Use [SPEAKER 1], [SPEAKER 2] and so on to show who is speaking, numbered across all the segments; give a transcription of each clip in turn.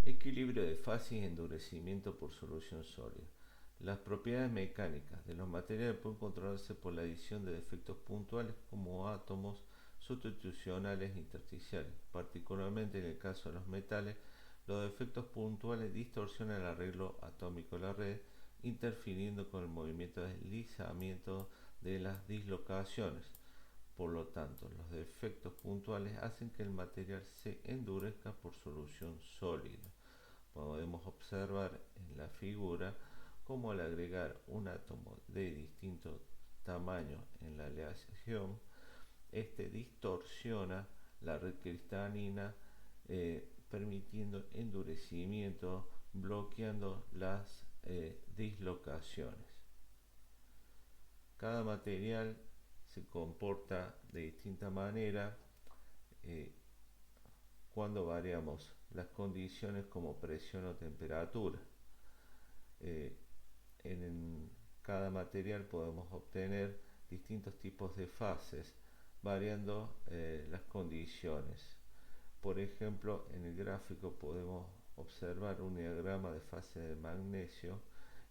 [SPEAKER 1] Equilibrio de fase y endurecimiento por solución sólida. Las propiedades mecánicas de los materiales pueden controlarse por la adición de defectos puntuales como átomos sustitucionales e intersticiales. Particularmente en el caso de los metales, los defectos puntuales distorsionan el arreglo atómico de la red, interfiriendo con el movimiento de deslizamiento de las dislocaciones. Por lo tanto, los defectos puntuales hacen que el material se endurezca por solución sólida. Podemos observar en la figura cómo al agregar un átomo de distinto tamaño en la aleación, este distorsiona la red cristalina, permitiendo endurecimiento, bloqueando las dislocaciones. Cada material se comporta de distinta manera cuando variamos las condiciones como presión o temperatura. En cada material podemos obtener distintos tipos de fases variando las condiciones. Por ejemplo, en el gráfico podemos observar un diagrama de fase de magnesio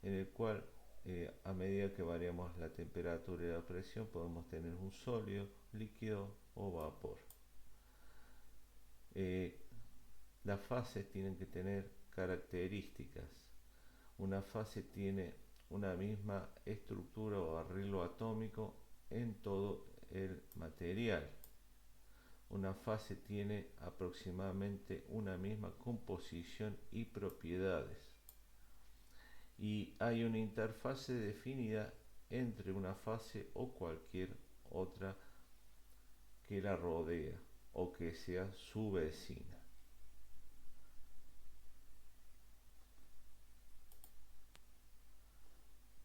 [SPEAKER 1] en el cual a medida que variamos la temperatura y la presión podemos tener un sólido, líquido o vapor. Las fases tienen que tener características. Una fase tiene una misma estructura o arreglo atómico en todo el material. Una fase tiene aproximadamente una misma composición y propiedades. Y hay una interfase definida entre una fase o cualquier otra que la rodea o que sea su vecina.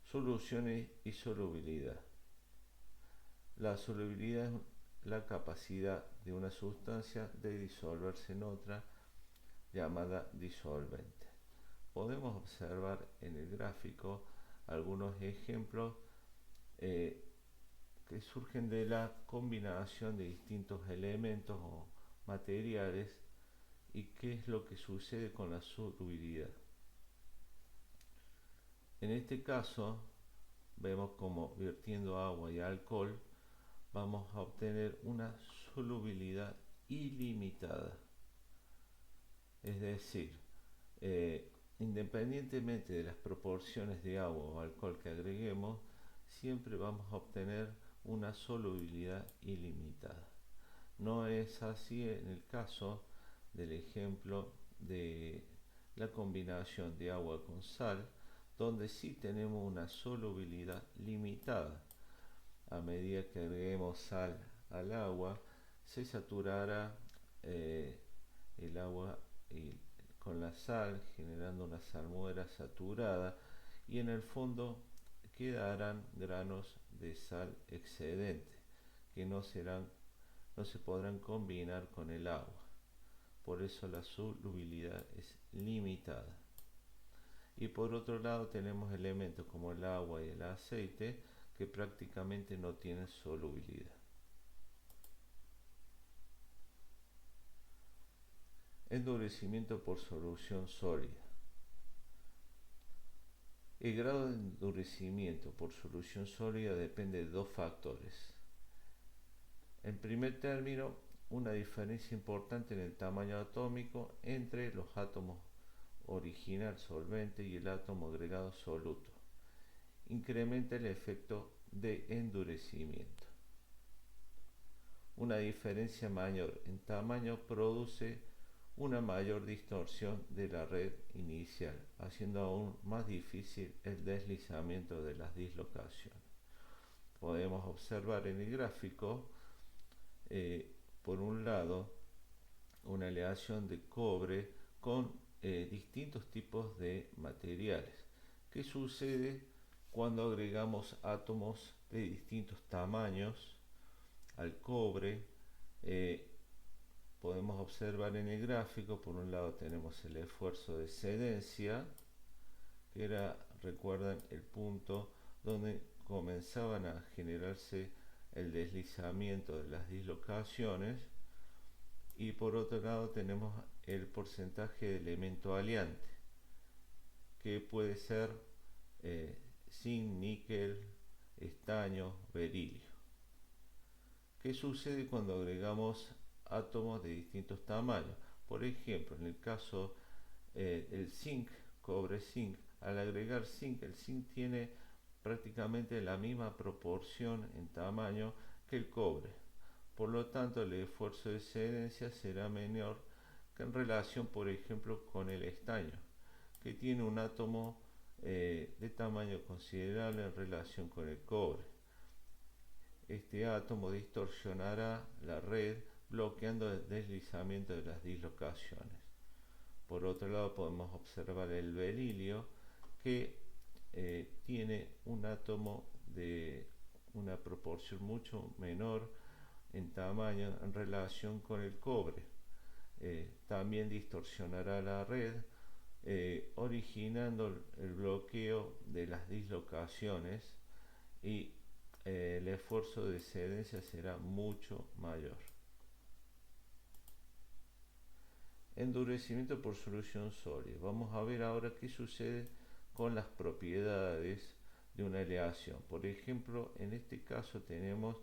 [SPEAKER 1] Soluciones y solubilidad. La solubilidad es la capacidad de una sustancia de disolverse en otra llamada disolvente. Podemos observar en el gráfico algunos ejemplos que surgen de la combinación de distintos elementos o materiales y qué es lo que sucede con la solubilidad. En este caso vemos como vertiendo agua y alcohol vamos a obtener una solubilidad ilimitada. Es decir, independientemente de las proporciones de agua o alcohol que agreguemos, siempre vamos a obtener una solubilidad ilimitada. No es así en el caso del ejemplo de la combinación de agua con sal, donde sí tenemos una solubilidad limitada. A medida que agreguemos sal al agua, se saturará el agua con la sal, generando una salmuera saturada, y en el fondo quedarán granos de sal excedente que no se podrán combinar con el agua. Por eso la solubilidad es limitada. Y por otro lado tenemos elementos como el agua y el aceite que prácticamente no tienen solubilidad. Endurecimiento por solución sólida. El grado de endurecimiento por solución sólida depende de dos factores. En primer término, una diferencia importante en el tamaño atómico entre los átomos original solvente y el átomo agregado soluto. Incrementa el efecto de endurecimiento. Una diferencia mayor en tamaño produce una mayor distorsión de la red inicial, haciendo aún más difícil el deslizamiento de las dislocaciones. Podemos observar en el gráfico, por un lado, una aleación de cobre con distintos tipos de materiales. ¿Qué sucede cuando agregamos átomos de distintos tamaños al cobre? Podemos observar en el gráfico, por un lado tenemos el esfuerzo de excedencia, que era, recuerdan, el punto donde comenzaban a generarse el deslizamiento de las dislocaciones, y por otro lado tenemos el porcentaje de elemento aleante, que puede ser zinc, níquel, estaño, berilio. ¿Qué sucede cuando agregamos átomos de distintos tamaños? Por ejemplo, en el caso del zinc, cobre-zinc, al agregar zinc, el zinc tiene prácticamente la misma proporción en tamaño que el cobre. Por lo tanto, el esfuerzo de excedencia será menor que en relación, por ejemplo, con el estaño, que tiene un átomo de tamaño considerable en relación con el cobre. Este átomo distorsionará la red, bloqueando el deslizamiento de las dislocaciones. Por otro lado, podemos observar el berilio, que tiene un átomo de una proporción mucho menor en tamaño en relación con el cobre. También distorsionará la red, originando el bloqueo de las dislocaciones, y el esfuerzo de excedencia será mucho mayor. Endurecimiento por solución sólida. Vamos a ver ahora qué sucede con las propiedades de una aleación. Por ejemplo, en este caso tenemos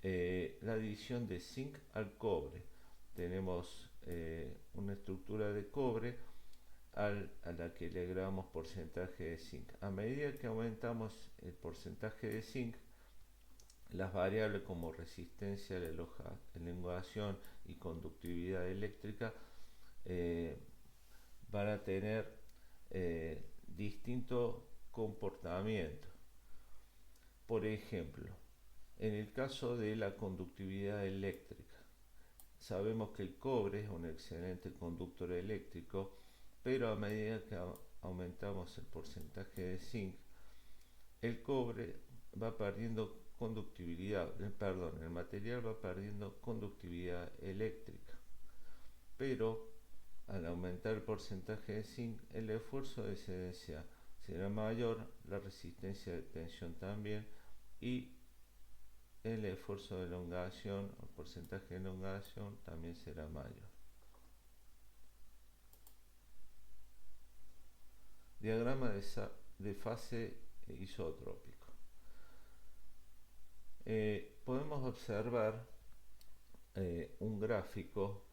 [SPEAKER 1] la adición de zinc al cobre. Tenemos una estructura de cobre a la que le agregamos porcentaje de zinc. A medida que aumentamos el porcentaje de zinc, las variables como resistencia, elongación y conductividad eléctrica van a tener distintos comportamientos. Por ejemplo, en el caso de la conductividad eléctrica, sabemos que el cobre es un excelente conductor eléctrico, pero a medida que aumentamos el porcentaje de zinc, el cobre va perdiendo conductividad, el material va perdiendo conductividad eléctrica. Pero al aumentar el porcentaje de zinc, el esfuerzo de excedencia será mayor, la resistencia de tensión también, y el esfuerzo de elongación, el porcentaje de elongación también será mayor. Diagrama de fase isotrópico. Podemos observar un gráfico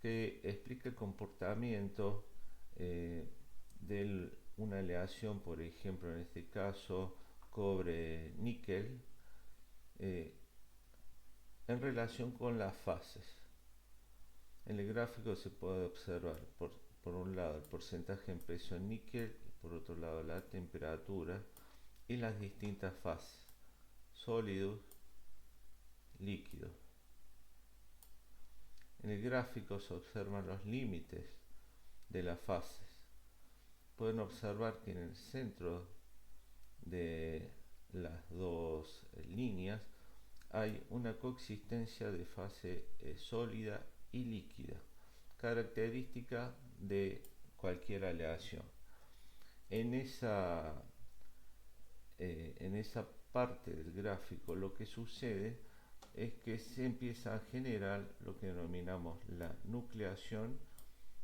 [SPEAKER 1] que explica el comportamiento de una aleación, por ejemplo, en este caso cobre-níquel, en relación con las fases. En el gráfico se puede observar por un lado el porcentaje en presión níquel y por otro lado la temperatura y las distintas fases: sólidos, líquidos. En el gráfico se observan los límites de las fases. Pueden observar que en el centro de las dos líneas hay una coexistencia de fase sólida y líquida, característica de cualquier aleación. En esa parte del gráfico lo que sucede es que se empieza a generar lo que denominamos la nucleación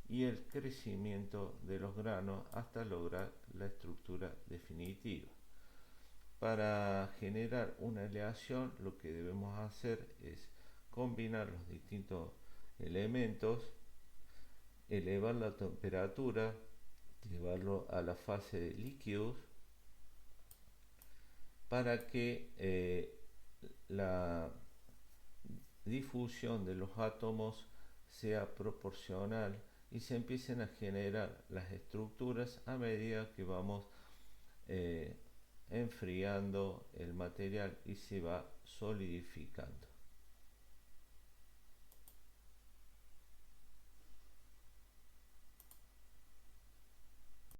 [SPEAKER 1] y el crecimiento de los granos hasta lograr la estructura definitiva. Para generar una aleación, lo que debemos hacer es combinar los distintos elementos, elevar la temperatura, llevarlo a la fase de líquidos, para que la difusión de los átomos sea proporcional y se empiecen a generar las estructuras a medida que vamos enfriando el material y se va solidificando.